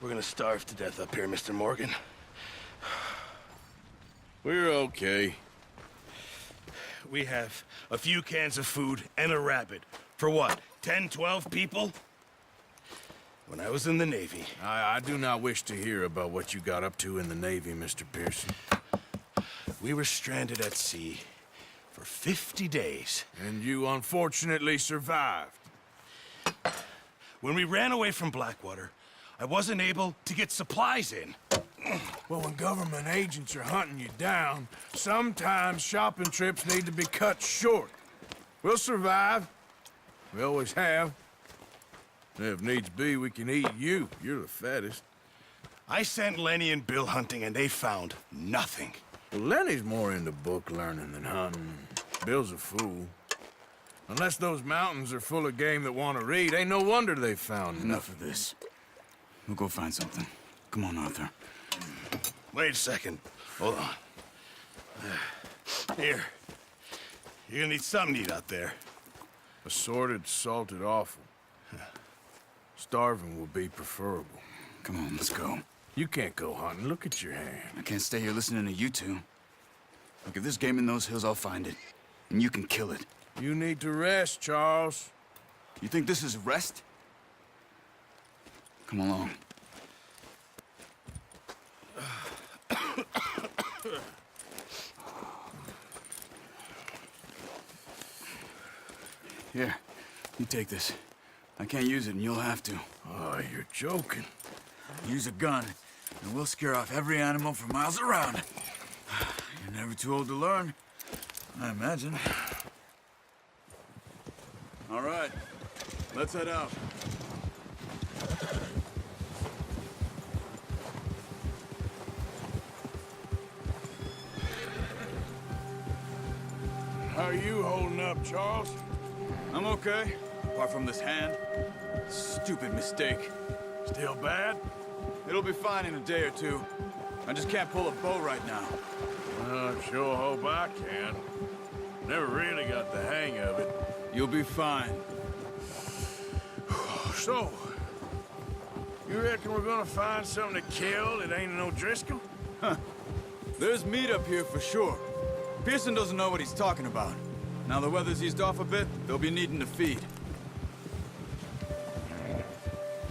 We're gonna starve to death up here, Mr. Morgan. We're okay. We have a few cans of food and a rabbit. For what, 10, 12 people? When I was in the Navy... I do not wish to hear about what you got up to in the Navy, Mr. Pearson. We were stranded at sea for 50 days. And you unfortunately survived. When we ran away from Blackwater, I wasn't able to get supplies in. Well, when government agents are hunting you down, sometimes shopping trips need to be cut short. We'll survive. We always have. If needs be, we can eat you. You're the fattest. I sent Lenny and Bill hunting, and they found nothing. Well, Lenny's more into book learning than hunting. Bill's a fool. Unless those mountains are full of game that want to read, ain't no wonder they found Enough of this. We'll go find something. Come on, Arthur. Wait a second. Hold on. Here. You're gonna need something to eat out there. Assorted, salted offal. Starving will be preferable. Come on, let's go. You can't go hunting. Look at your hand. I can't stay here listening to you two. Look, if there's game in those hills, I'll find it. And you can kill it. You need to rest, Charles. You think this is rest? Come along. Here, you take this. I can't use it, and you'll have to. Oh, you're joking. Use a gun, and we'll scare off every animal for miles around. You're never too old to learn, I imagine. All right, let's head out. How are you holding up, Charles? I'm okay, apart from this hand. Stupid mistake. Still bad? It'll be fine in a day or two. I just can't pull a bow right now. I sure hope I can. Never really got the hang of it. You'll be fine. So, you reckon we're gonna find something to kill that ain't no Driscoll? There's meat up here for sure. Pearson doesn't know what he's talking about. Now the weather's eased off a bit, they'll be needing to feed.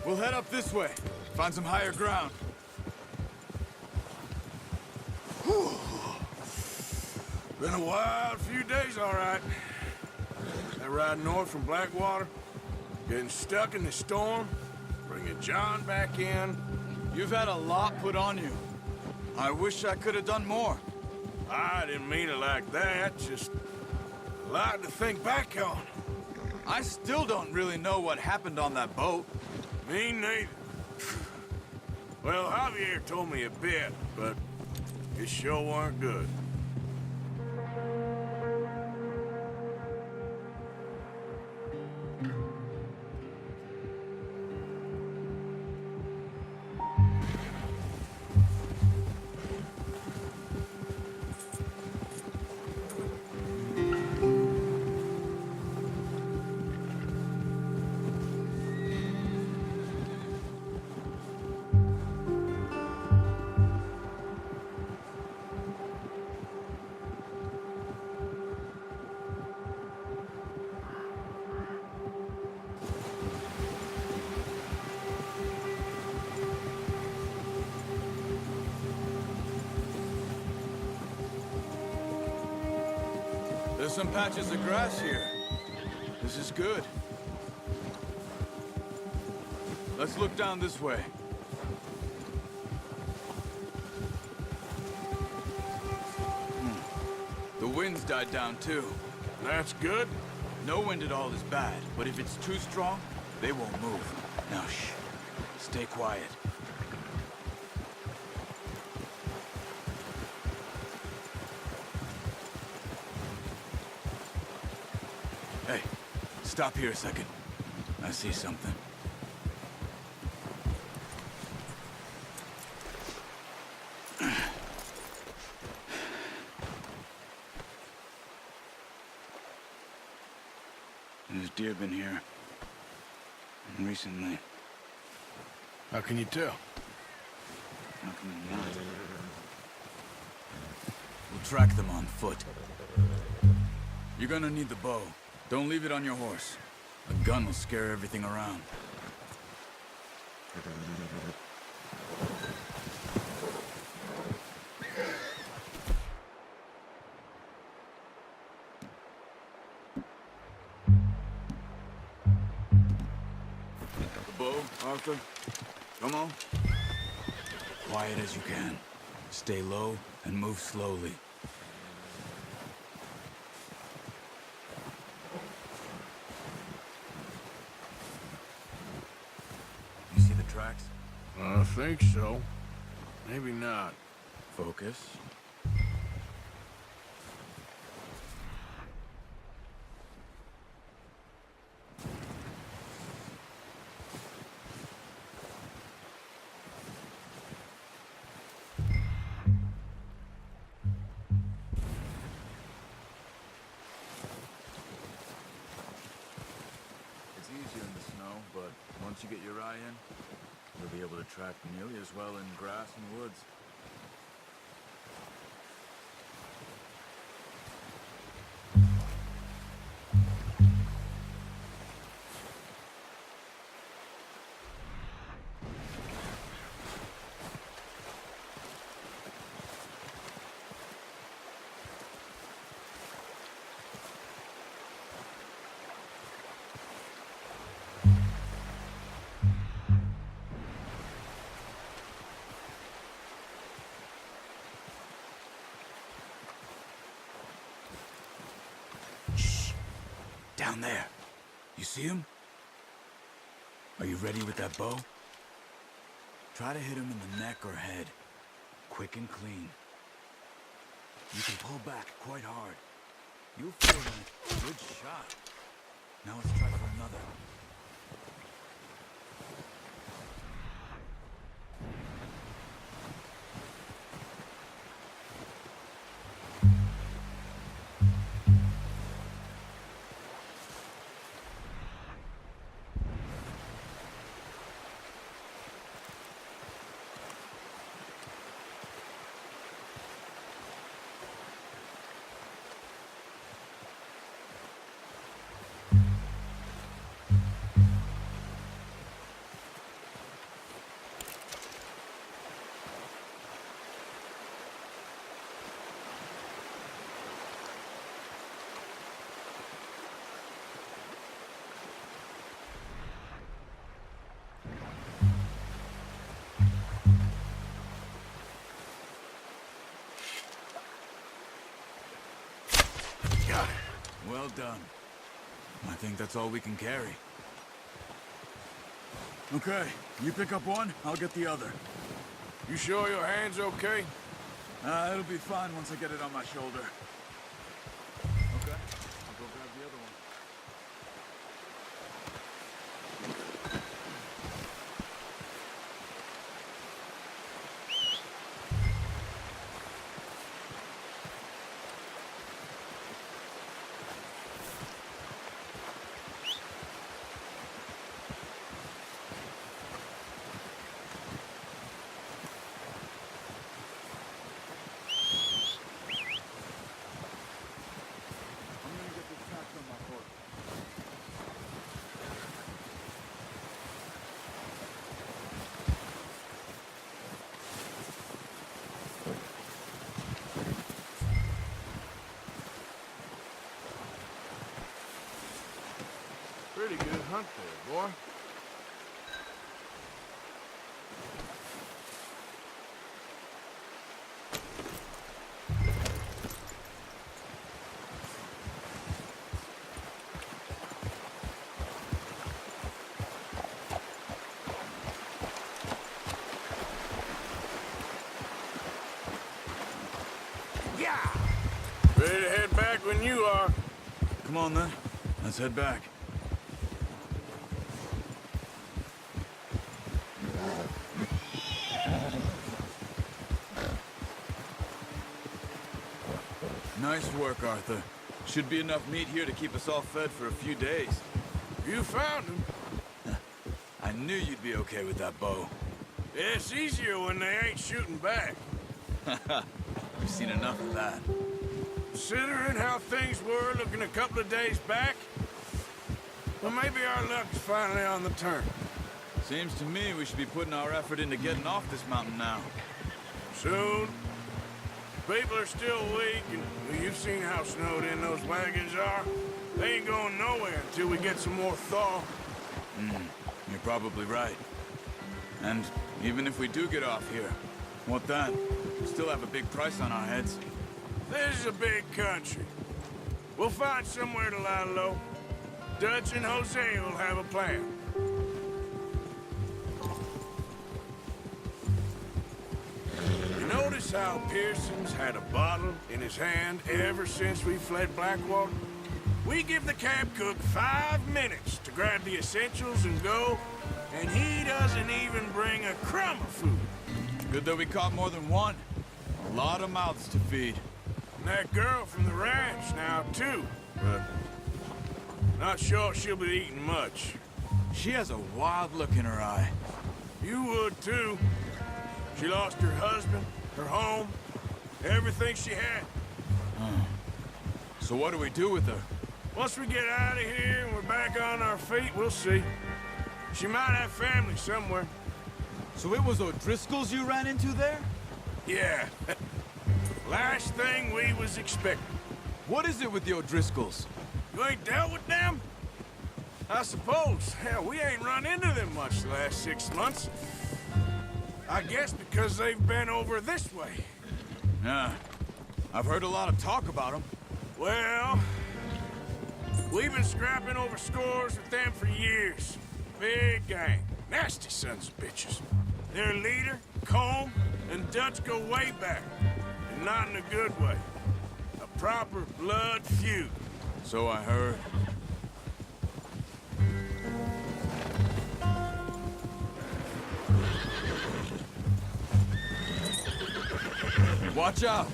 We'll head up this way. Find some higher ground. Whew. Been a wild few days, all right. That ride north from Blackwater, getting stuck in the storm, bringing John back in. You've had a lot put on you. I wish I could have done more. I didn't mean it like that, just a lot to think back on. I still don't really know what happened on that boat. Me neither. Well, Javier told me a bit, but it sure weren't good. There's some patches of grass here. This is good. Let's look down this way. The wind's died down too. That's good. No wind at all is bad, but if it's too strong, they won't move. Now shh. Stay quiet. Hey, stop here a second. I see something. There's deer been here. Recently. How can you tell? How can you not? We'll track them on foot. You're gonna need the bow. Don't leave it on your horse. A gun will scare everything around. The bow, Arthur. Come on. Quiet as you can. Stay low and move slowly. You see the tracks? I think so. Maybe not. Focus. It's easier in the snow, but once you get your eye in, you'll be able to track nearly as well in grass and woods. Down there. You see him? Are you ready with that bow? Try to hit him in the neck or head. Quick and clean. You can pull back quite hard. You'll feel a good shot. Now let's try for another. Got it. Well done. I think that's all we can carry. Okay, you pick up one, I'll get the other. You sure your hand's okay? It'll be fine once I get it on my shoulder. Okay, I'll go grab the other one. I'm gonna get this tracks on my horse. Pretty good hunt there, boy. Yeah! Ready to head back when you are. Come on then, let's head back. Nice work, Arthur. Should be enough meat here to keep us all fed for a few days. You found him. I knew you'd be okay with that bow. It's easier when they ain't shooting back. We've seen enough of that. Considering how things were looking a couple of days back, well, maybe our luck is finally on the turn. Seems to me we should be putting our effort into getting off this mountain now. Soon. People are still weak, and well, you've seen how snowed in those wagons are. They ain't going nowhere until we get some more thaw. You're probably right. And even if we do get off here, what then? We still have a big price on our heads. This is a big country. We'll find somewhere to lie low. Dutch and Jose will have a plan. You notice how Pearson's had a bottle in his hand ever since we fled Blackwater? We give the cab cook 5 minutes to grab the essentials and go, and he doesn't even bring a crumb of food. Good that we caught more than one. A lot of mouths to feed. And that girl from the ranch now, too. But not sure she'll be eating much. She has a wild look in her eye. You would, too. She lost her husband, her home, everything she had. So what do we do with her? Once we get out of here and we're back on our feet, we'll see. She might have family somewhere. So it was O'Driscoll's you ran into there? Yeah. Last thing we was expecting. What is it with the O'Driscolls? You ain't dealt with them? I suppose. Hell, we ain't run into them much the last 6 months. I guess because they've been over this way. Yeah. I've heard a lot of talk about them. Well, we've been scrapping over scores with them for years. Big gang. Nasty sons of bitches. Their leader, Colm, and Dutch go way back. And not in a good way. A proper blood feud. So I heard. Watch out!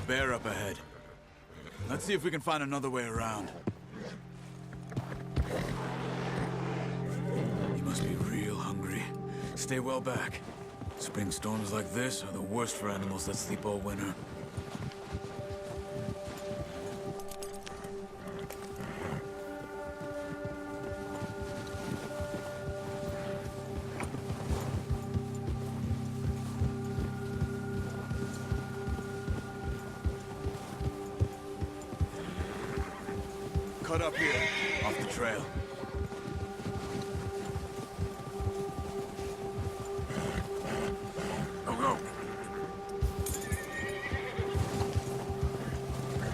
Bear up ahead. Let's see if we can find another way around. You must be real hungry. Stay well back. Spring storms like this are the worst for animals that sleep all winter. Cut up here, off the trail. Go.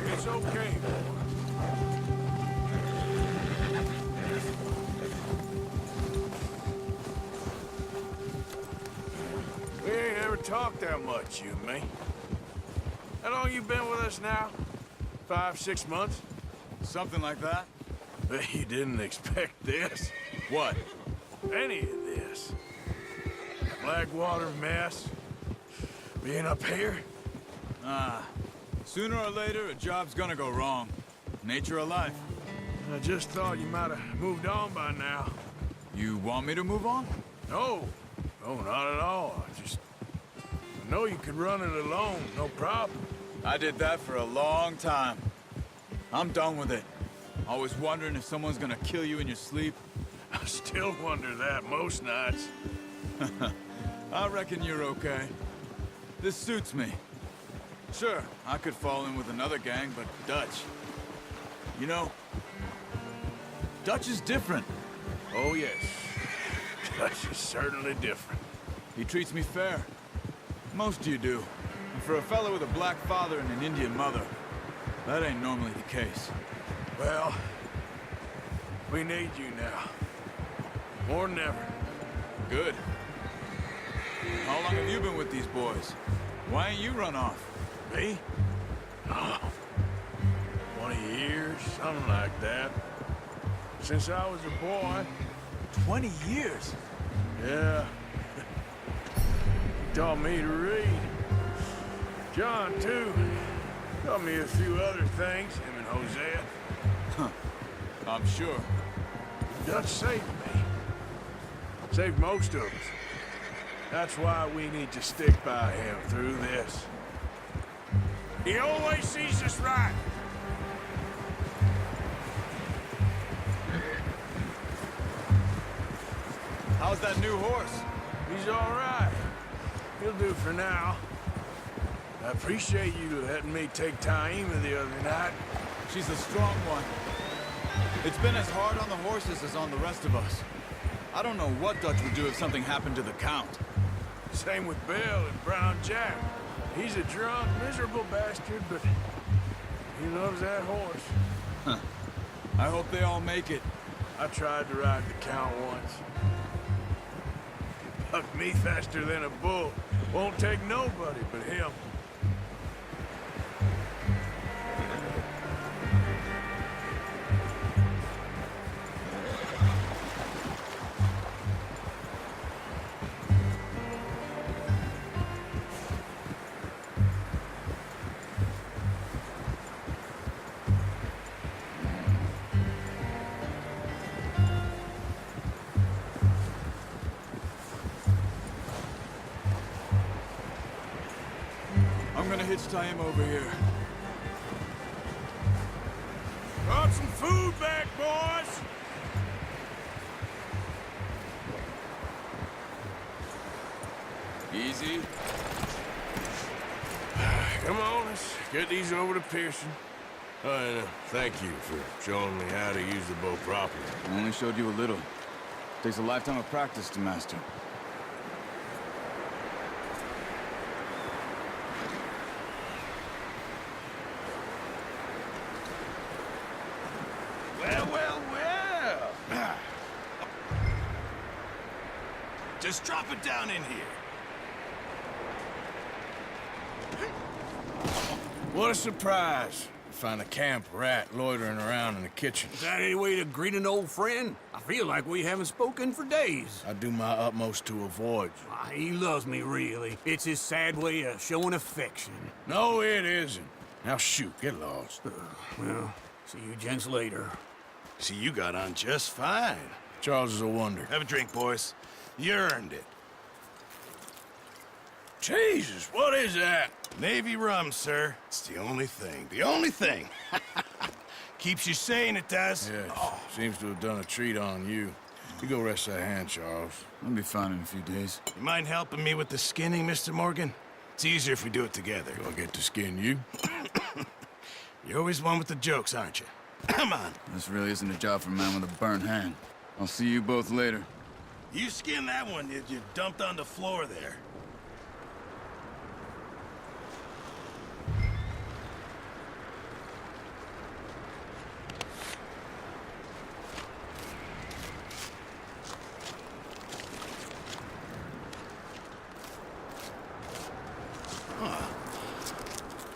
It's okay. We ain't ever talked that much, you and me. How long you been with us now? 5, 6 months? Something like that? Bet you didn't expect this. What? Any of this. Blackwater mess. Being up here. Sooner or later, a job's gonna go wrong. Nature of life. I just thought you might have moved on by now. You want me to move on? No. No, not at all. I know you could run it alone, no problem. I did that for a long time. I'm done with it. Always wondering if someone's gonna kill you in your sleep. I still wonder that most nights. I reckon you're okay. This suits me. Sure, I could fall in with another gang, but Dutch... You know, Dutch is different. Oh, yes. Dutch is certainly different. He treats me fair. Most of you do. And for a fellow with a black father and an Indian mother, that ain't normally the case. Well, we need you now. More than ever. Good. How long have you been with these boys? Why ain't you run off? Me? Oh, 20 years, something like that. Since I was a boy. 20 years? Yeah. He taught me to read. John, too. Taught me a few other things, him and Hosea. I'm sure. Dutch saved me. Saved most of us. That's why we need to stick by him through this. He always sees us right. How's that new horse? He's all right. He'll do for now. I appreciate you letting me take Taima the other night. She's a strong one. It's been as hard on the horses as on the rest of us. I don't know what Dutch would do if something happened to the Count. Same with Bill and Brown Jack. He's a drunk, miserable bastard, but he loves that horse. Huh. I hope they all make it. I tried to ride the Count once. He bucked me faster than a bull. Won't take nobody but him. I'm gonna hitch Taima over here. Brought some food back, boys! Easy. Come on, let's get these over to Pearson. Oh, and thank you for showing me how to use the bow properly. I only showed you a little. Takes a lifetime of practice to master. Well, well, well. Just drop it down in here. What a surprise. Find a camp rat loitering around in the kitchen. Is that any way to greet an old friend? I feel like we haven't spoken for days. I do my utmost to avoid you. He loves me, really. It's his sad way of showing affection. No, it isn't. Now shoot, get lost. Well, see you gents later. See, you got on just fine. Charles is a wonder. Have a drink, boys. You earned it. Jesus, what is that? Navy rum, sir. It's the only thing. The only thing. Keeps you sane, it does. Yes, seems to have done a treat on you. You go rest that hand, Charles. I'll be fine in a few days. You mind helping me with the skinning, Mr. Morgan? It's easier if we do it together. Do I get to skin you? You're always one with the jokes, aren't you? Come on. This really isn't a job for a man with a burnt hand. I'll see you both later. You skinned that one you dumped on the floor there.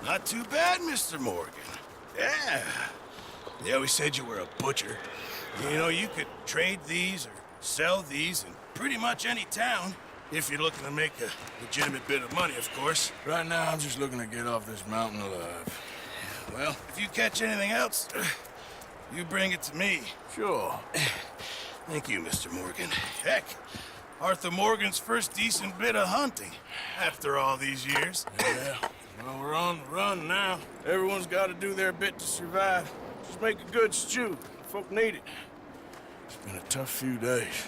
Not too bad, Mr. Morgan. Yeah. They always said you were a butcher. You know, you could trade these or sell these in pretty much any town. If you're looking to make a legitimate bit of money, of course. Right now, I'm just looking to get off this mountain alive. Well, if you catch anything else, you bring it to me. Sure. Thank you, Mr. Morgan. Heck, Arthur Morgan's first decent bit of hunting after all these years. Yeah. Well, we're on the run now. Everyone's got to do their bit to survive. Just make a good stew. Folk need it. It's been a tough few days.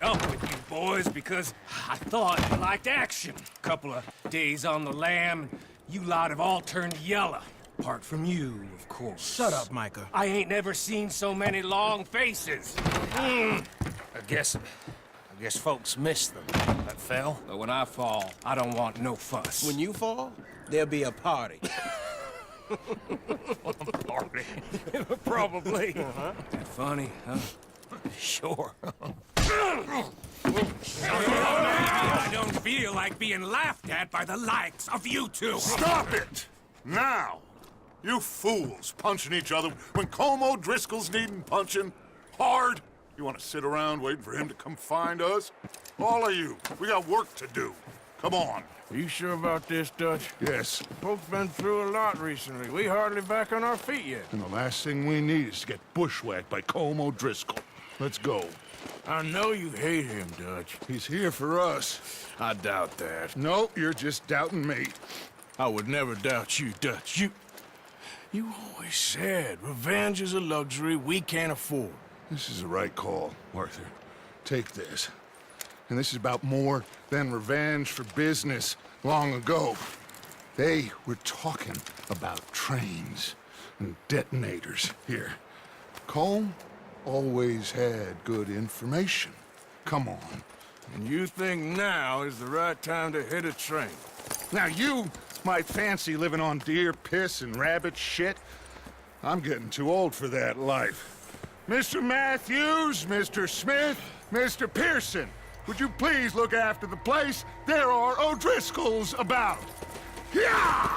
Up with you boys because I thought you liked action. Couple of days on the lam, you lot have all turned yellow. Apart from you, of course. Shut up, Micah. I ain't never seen so many long faces. I guess Guess folks miss them. That fell. But when I fall, I don't want no fuss. When you fall, there'll be a party. Party. Probably. That funny, huh? Sure. I don't feel like being laughed at by the likes of you two. Stop it! Now! You fools punching each other when Colm O'Driscoll's needing punching. Hard! You want to sit around waiting for him to come find us? All of you, we got work to do. Come on. Are you sure about this, Dutch? Yes. Folks been through a lot recently. We hardly back on our feet yet. And the last thing we need is to get bushwhacked by Colm O'Driscoll. Let's go. I know you hate him, Dutch. He's here for us. I doubt that. No, you're just doubting me. I would never doubt you, Dutch. You always said revenge is a luxury we can't afford. This is the right call, Arthur. Take this. And this is about more than revenge for business long ago. They were talking about trains and detonators here. Colm always had good information. Come on. And you think now is the right time to hit a train? Now you might fancy living on deer piss and rabbit shit. I'm getting too old for that life. Mr. Matthews, Mr. Smith, Mr. Pearson, would you please look after the place? There are O'Driscolls about. Yeah!